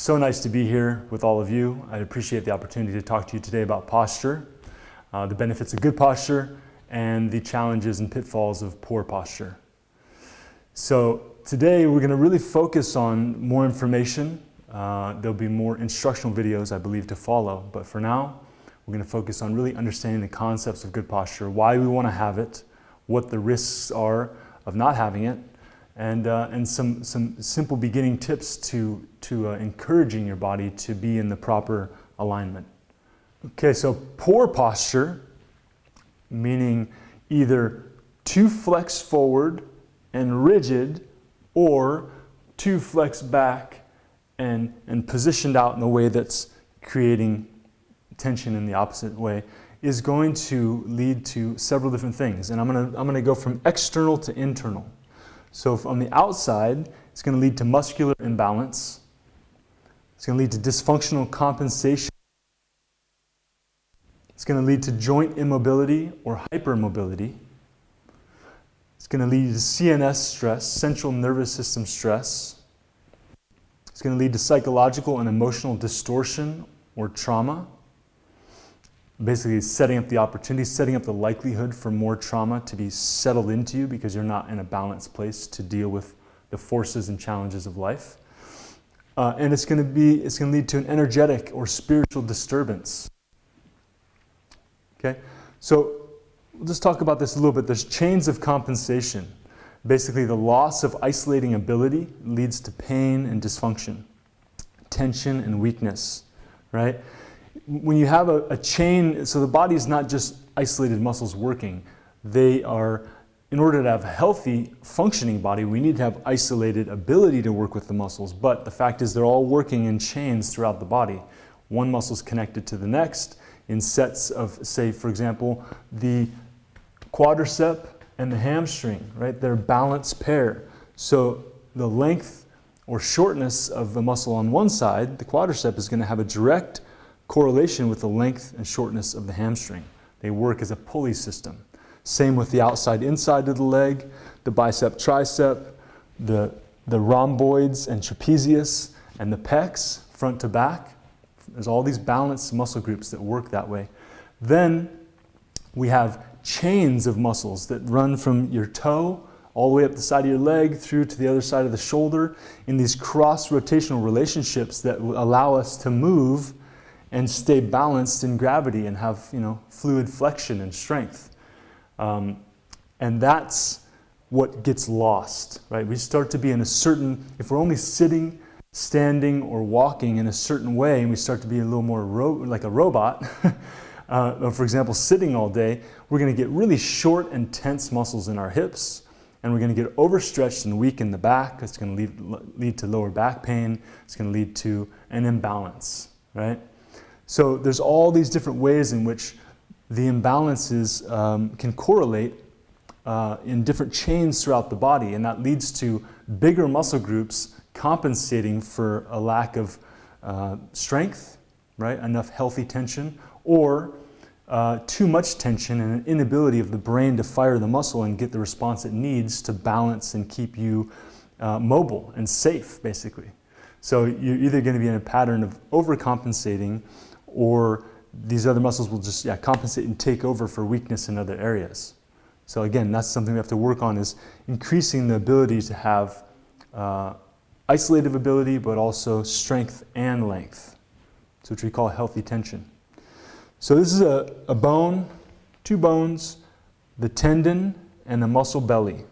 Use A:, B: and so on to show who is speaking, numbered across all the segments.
A: So nice to be here with all of you. I appreciate the opportunity to talk to you today about posture, the benefits of good posture, and the challenges and pitfalls of poor posture. So today we're going to really focus on more information. There'll be more instructional videos, I believe, to follow. But for now, we're going to focus on really understanding the concepts of good posture, why we want to have it, what the risks are of not having it, and some simple beginning tips to encouraging your body to be in the proper alignment. Okay, so poor posture, meaning either too flex forward and rigid, or too flex back and positioned out in a way that's creating tension in the opposite way, is going to lead to several different things. And I'm gonna go from external to internal. So on the outside, it's going to lead to muscular imbalance. It's going to lead to dysfunctional compensation. It's going to lead to joint immobility or hypermobility. It's going to lead to CNS stress, central nervous system stress. It's going to lead to psychological and emotional distortion or trauma. Basically setting up the opportunity, setting up the likelihood for more trauma to be settled into you because you're not in a balanced place to deal with the forces and challenges of life. And it's going to lead to an energetic or spiritual disturbance. Okay, so we'll just talk about this a little bit. There's chains of compensation. Basically, the loss of isolating ability leads to pain and dysfunction, tension and weakness, right? When you have a chain, so the body is not just isolated muscles working. They are, in order to have a healthy, functioning body, we need to have isolated ability to work with the muscles. But the fact is they're all working in chains throughout the body. One muscle is connected to the next in sets of, say, for example, the quadricep and the hamstring, right? They're a balanced pair. So the length or shortness of the muscle on one side, the quadricep, is going to have a direct correlation with the length and shortness of the hamstring. They work as a pulley system. Same with the outside inside of the leg, the bicep tricep, the rhomboids and trapezius, and the pecs, front to back. There's all these balanced muscle groups that work that way. Then we have chains of muscles that run from your toe all the way up the side of your leg through to the other side of the shoulder in these cross-rotational relationships that allow us to move and stay balanced in gravity and have, fluid flexion and strength. And that's what gets lost, right? We start to be in a certain, if we're only sitting, standing, or walking in a certain way, and we start to be a little more like a robot, or for example, sitting all day, we're going to get really short and tense muscles in our hips, and we're going to get overstretched and weak in the back. It's going to lead to lower back pain. It's going to lead to an imbalance, right? So there's all these different ways in which the imbalances can correlate in different chains throughout the body, and that leads to bigger muscle groups compensating for a lack of strength, right? Enough healthy tension, or too much tension and an inability of the brain to fire the muscle and get the response it needs to balance and keep you mobile and safe, basically. So you're either going to be in a pattern of overcompensating, or these other muscles will just compensate and take over for weakness in other areas. So again, that's something we have to work on, is increasing the ability to have isolative ability, but also strength and length, so which we call healthy tension. So this is a bone, two bones, the tendon, and the muscle belly,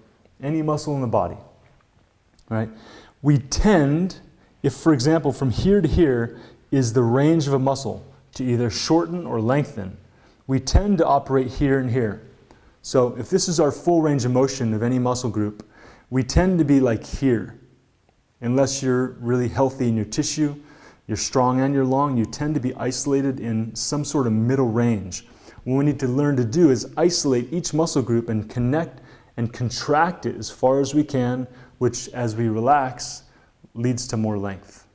A: any muscle in the body, right? We tend, if for example from here to here is the range of a muscle, to either shorten or lengthen, we tend to operate here and here. So if this is our full range of motion of any muscle group, we tend to be like here. Unless you're really healthy in your tissue, you're strong and you're long, you tend to be isolated in some sort of middle range. What we need to learn to do is isolate each muscle group and connect and contract it as far as we can, which as we relax leads to more length.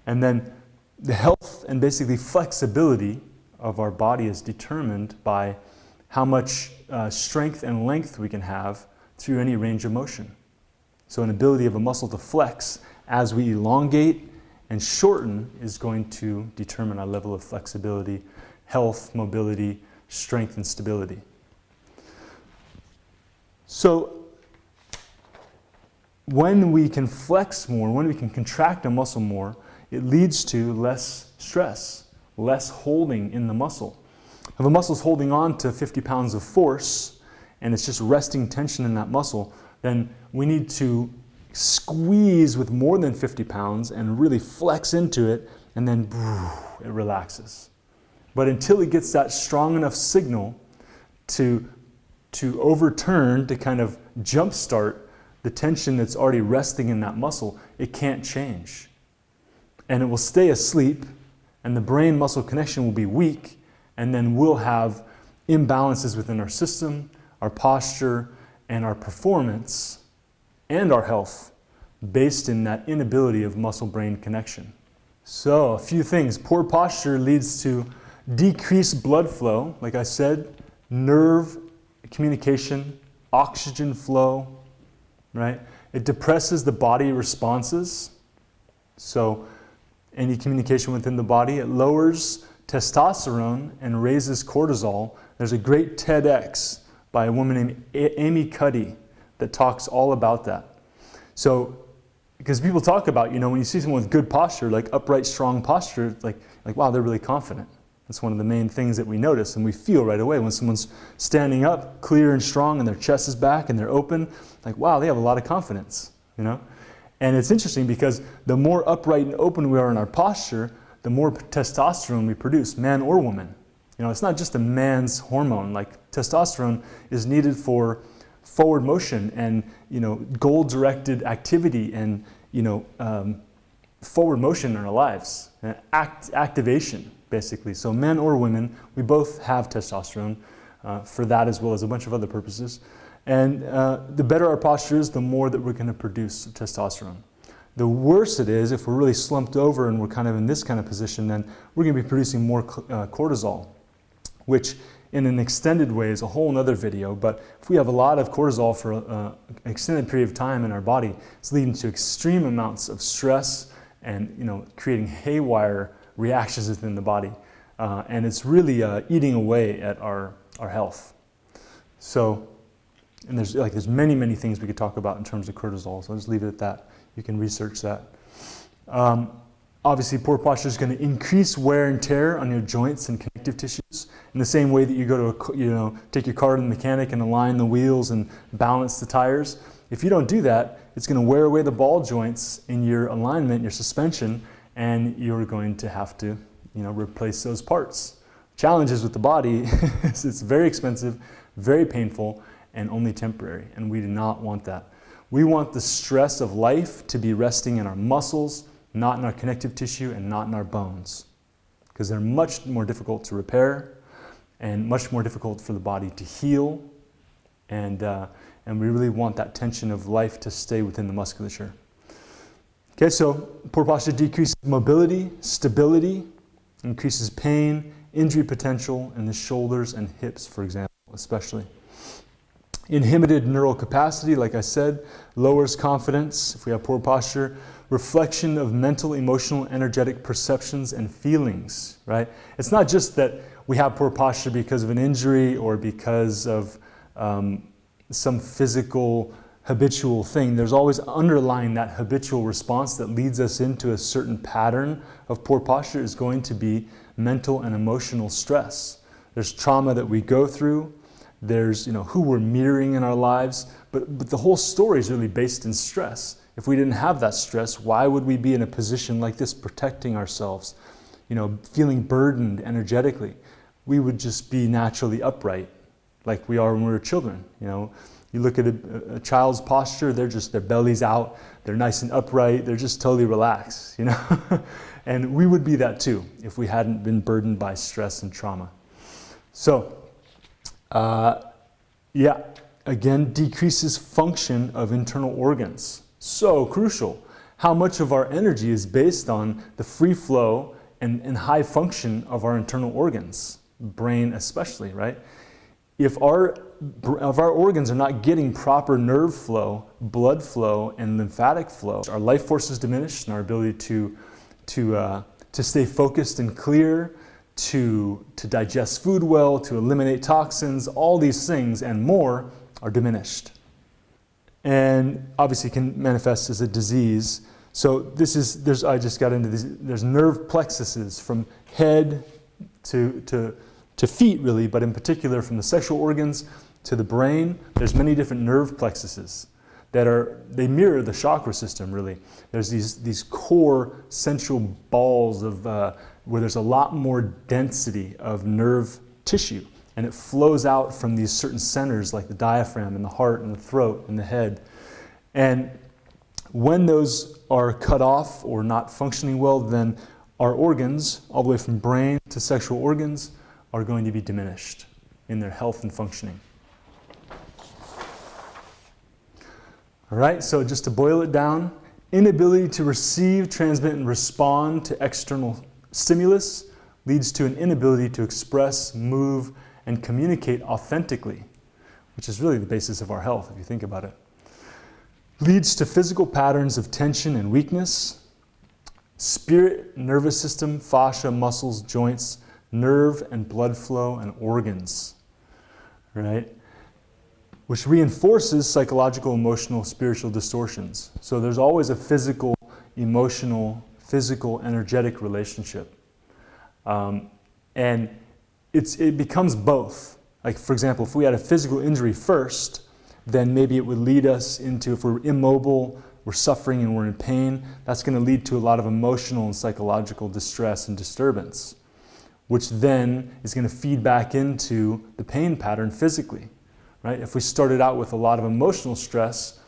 A: And then the health and basically flexibility of our body is determined by how much strength and length we can have through any range of motion. So an ability of a muscle to flex as we elongate and shorten is going to determine our level of flexibility, health, mobility, strength, and stability. So when we can flex more, when we can contract a muscle more, it leads to less stress, less holding in the muscle. If a muscle is holding on to 50 pounds of force and it's just resting tension in that muscle, then we need to squeeze with more than 50 pounds and really flex into it, and then it relaxes. But until it gets that strong enough signal to overturn, to kind of jumpstart the tension that's already resting in that muscle, it can't change. And it will stay asleep, and the brain-muscle connection will be weak, and then we'll have imbalances within our system, our posture, and our performance, and our health, based in that inability of muscle-brain connection. So, a few things. Poor posture leads to decreased blood flow, like I said, nerve communication, oxygen flow, right? It depresses the body responses. So, any communication within the body, it lowers testosterone and raises cortisol. There's a great TEDx by a woman named Amy Cuddy that talks all about that. So, because people talk about, when you see someone with good posture, like upright, strong posture, like wow, they're really confident. That's one of the main things that we notice and we feel right away when someone's standing up, clear and strong, and their chest is back and they're open. Like, wow, they have a lot of confidence, And it's interesting because the more upright and open we are in our posture, the more testosterone we produce, man or woman. It's not just a man's hormone. Like testosterone is needed for forward motion and goal-directed activity and forward motion in our lives, activation basically. So men or women, we both have testosterone for that as well as a bunch of other purposes. And the better our posture is, the more that we're going to produce testosterone. The worse it is if we're really slumped over and we're kind of in this kind of position, then we're going to be producing more cortisol, which in an extended way is a whole other video. But if we have a lot of cortisol for an extended period of time in our body, it's leading to extreme amounts of stress and creating haywire reactions within the body. And it's really eating away at our health. So, and there's many things we could talk about in terms of cortisol, so I'll just leave it at that. You can research that. Obviously, poor posture is going to increase wear and tear on your joints and connective tissues in the same way that you go to take your car to the mechanic and align the wheels and balance the tires. If you don't do that, it's going to wear away the ball joints in your alignment, your suspension, and you're going to have to replace those parts. Challenges with the body is it's very expensive, very painful, and only temporary, and we do not want that. We want the stress of life to be resting in our muscles, not in our connective tissue, and not in our bones, because they're much more difficult to repair and much more difficult for the body to heal, and we really want that tension of life to stay within the musculature. Okay, so poor posture decreases mobility, stability, increases pain, injury potential in the shoulders and hips, for example, especially. Inhibited neural capacity, like I said, lowers confidence if we have poor posture. Reflection of mental, emotional, energetic perceptions and feelings, right? It's not just that we have poor posture because of an injury or because of some physical habitual thing. There's always underlying that habitual response that leads us into a certain pattern of poor posture is going to be mental and emotional stress. There's trauma that we go through. There's who we're mirroring in our lives, but the whole story is really based in stress. If we didn't have that stress, why would we be in a position like this protecting ourselves, feeling burdened energetically? We would just be naturally upright like we are when we were children. You look at a child's posture, their belly's out, they're nice and upright, they're just totally relaxed, And we would be that too if we hadn't been burdened by stress and trauma. So, again, decreases function of internal organs. So crucial. How much of our energy is based on the free flow and high function of our internal organs, brain especially, right? If our organs are not getting proper nerve flow, blood flow, and lymphatic flow, our life force is diminished and our ability to to stay focused and clear, to digest food well, to eliminate toxins, all these things and more are diminished. And obviously can manifest as a disease. So I just got into these, there's nerve plexuses from head to feet really, but in particular from the sexual organs to the brain. There's many different nerve plexuses they mirror the chakra system really. There's these core central balls of where there's a lot more density of nerve tissue, and it flows out from these certain centers like the diaphragm and the heart and the throat and the head. And when those are cut off or not functioning well, then our organs, all the way from brain to sexual organs, are going to be diminished in their health and functioning. All right, so just to boil it down, inability to receive, transmit, and respond to external stimulus leads to an inability to express, move, and communicate authentically, which is really the basis of our health, if you think about it. Leads to physical patterns of tension and weakness, spirit, nervous system, fascia, muscles, joints, nerve and blood flow, and organs, right? Which reinforces psychological, emotional, spiritual distortions. So there's always a physical, emotional, physical, energetic relationship. And it becomes both. Like for example, if we had a physical injury first, then maybe it would lead us into, if we're immobile, we're suffering and we're in pain, that's going to lead to a lot of emotional and psychological distress and disturbance, which then is going to feed back into the pain pattern physically. Right? If we started out with a lot of emotional stress,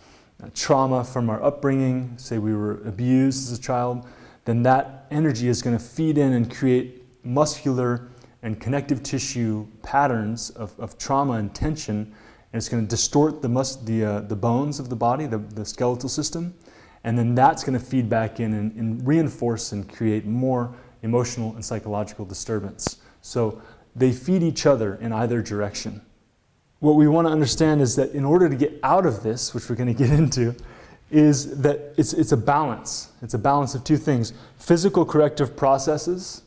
A: trauma from our upbringing, say we were abused as a child, then that energy is going to feed in and create muscular and connective tissue patterns of trauma and tension, and it's going to distort the bones of the body, the skeletal system, and then that's going to feed back in and reinforce and create more emotional and psychological disturbance. So they feed each other in either direction. What we want to understand is that in order to get out of this, which we're going to get into, is that it's a balance. It's a balance of two things: physical corrective processes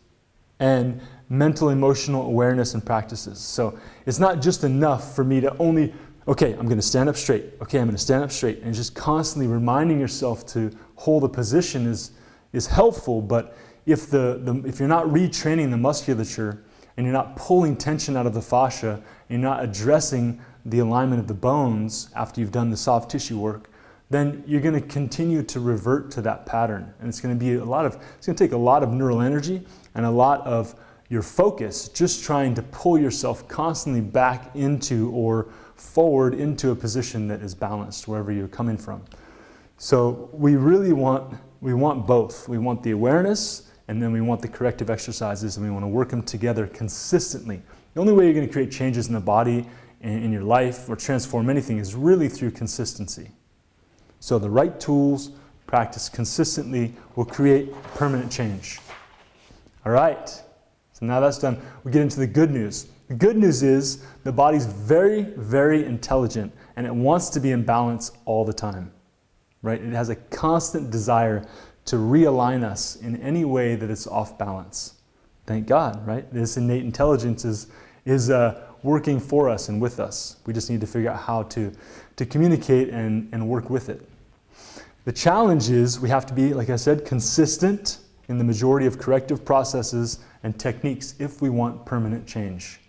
A: and mental emotional awareness and practices. So it's not just enough for me to only, okay, I'm going to stand up straight. Okay, I'm going to stand up straight. And just constantly reminding yourself to hold a position is helpful, but if you're not retraining the musculature and you're not pulling tension out of the fascia, and you're not addressing the alignment of the bones after you've done the soft tissue work, then you're going to continue to revert to that pattern. And it's going to take a lot of neural energy and a lot of your focus just trying to pull yourself constantly back into or forward into a position that is balanced wherever you're coming from. So we want both. We want the awareness, and then we want the corrective exercises, and we want to work them together consistently. The only way you're going to create changes in the body, in your life, or transform anything is really through consistency. So the right tools, practiced consistently, will create permanent change. All right, so now that's done. We get into the good news. The good news is the body's very, very intelligent, and it wants to be in balance all the time. Right? It has a constant desire to realign us in any way that it's off balance. Thank God, right? This innate intelligence is working for us and with us. We just need to figure out how to communicate and work with it. The challenge is we have to be, like I said, consistent in the majority of corrective processes and techniques if we want permanent change.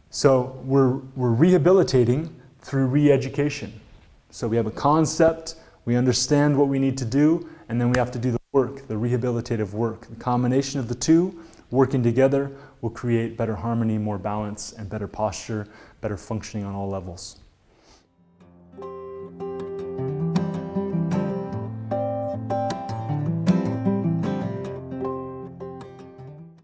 A: So we're rehabilitating through re-education. So we have a concept, we understand what we need to do, and then we have to do the work, the rehabilitative work. The combination of the two, working together, will create better harmony, more balance, and better posture, better functioning on all levels.